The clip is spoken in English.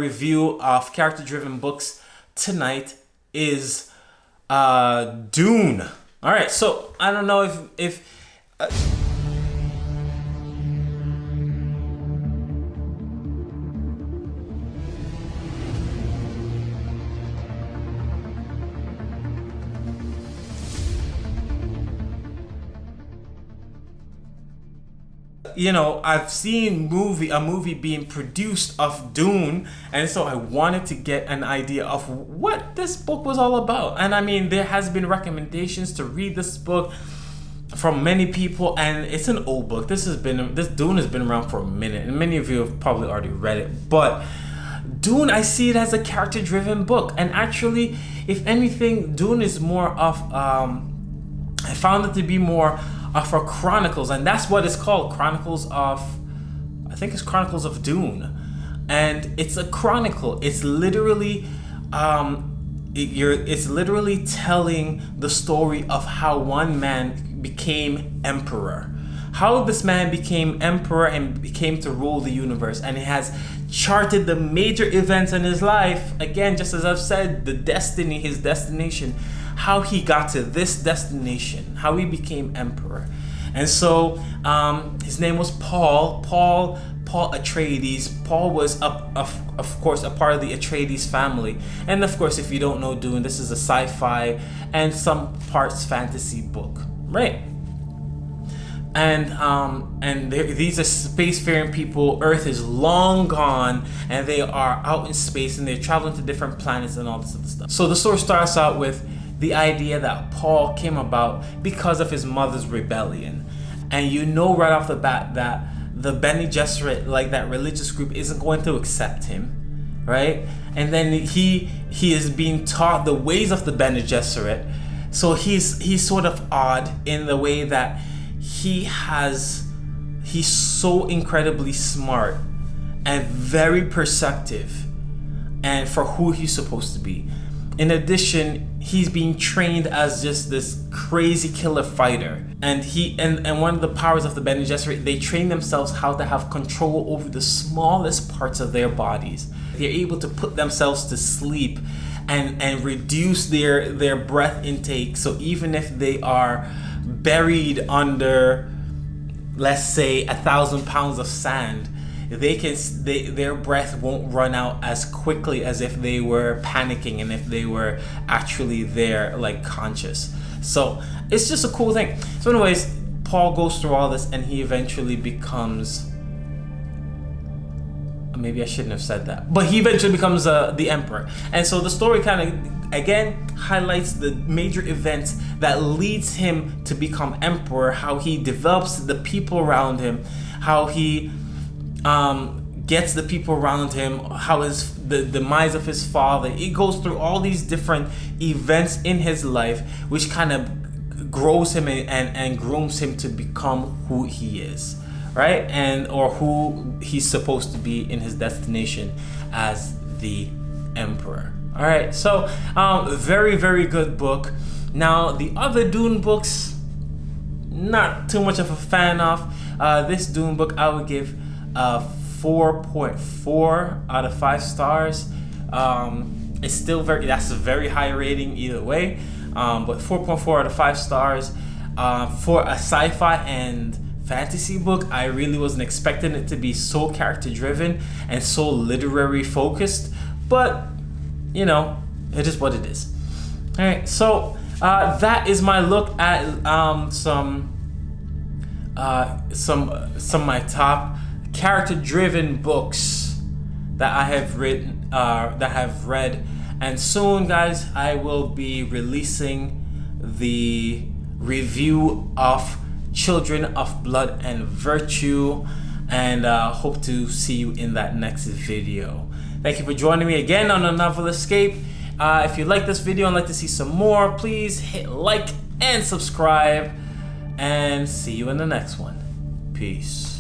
Review of character-driven books tonight is Dune. All right, so I don't know if you know, I've seen a movie being produced of Dune, and so I wanted to get an idea of what this book was all about. And I mean, there has been recommendations to read this book from many people, and it's an old book. This Dune has been around for a minute, and many of you have probably already read it. But Dune, I see it as a character-driven book, and actually, if anything, Dune is more of I found it to be more for Chronicles, and that's what it's called, Chronicles of Dune. And it's a chronicle. It's literally it's literally telling the story of how one man became emperor, how this man became emperor and became to rule the universe. And it has charted the major events in his life, again, just as I've said, his destination, how he got to this destination, how he became emperor. And so his name was Paul Atreides. Paul was of course a part of the Atreides family. And of course, if you don't know Dune, this is a sci-fi and some parts fantasy book, right? And these are spacefaring people. Earth is long gone, and they are out in space, and they're traveling to different planets and all this other stuff. So the story starts out with the idea that Paul came about because of his mother's rebellion. And you know right off the bat that the Bene Gesserit, like that religious group, isn't going to accept him, right? And then he is being taught the ways of the Bene Gesserit. So he's sort of odd in the way that he's so incredibly smart and very perceptive, and for who he's supposed to be. In addition, he's being trained as just this crazy killer fighter. And one of the powers of the Bene Gesserit, they train themselves how to have control over the smallest parts of their bodies. They're able to put themselves to sleep and reduce their breath intake. So even if they are buried under, let's say, 1,000 pounds of sand, their breath won't run out as quickly as if they were panicking and if they were actually there, like, conscious. So it's just a cool thing. So anyways, Paul goes through all this, and he eventually becomes, maybe I shouldn't have said that, but he eventually becomes the emperor. And so the story kind of, again, highlights the major events that leads him to become emperor, how he develops the people around him, how he gets the people around him, how the demise of his father. He goes through all these different events in his life, which kind of grows him and grooms him to become who he is, right? Or who he's supposed to be in his destination as the emperor. All right, so very, very good book. Now, the other Dune books, not too much of a fan of. This Dune book, I would give 4.4 out of 5 stars. It's still that's a very high rating either way, but 4.4 out of 5 stars for a sci-fi and fantasy book. I really wasn't expecting it to be so character driven and so literary focused, but you know, it is what it is. All right, so that is my look at some of my top character-driven books that I have written, that I have read, and soon, guys, I will be releasing the review of Children of Blood and Virtue, and hope to see you in that next video. Thank you for joining me again on A Novel Escape. If you like this video and like to see some more, please hit like and subscribe, and see you in the next one. Peace.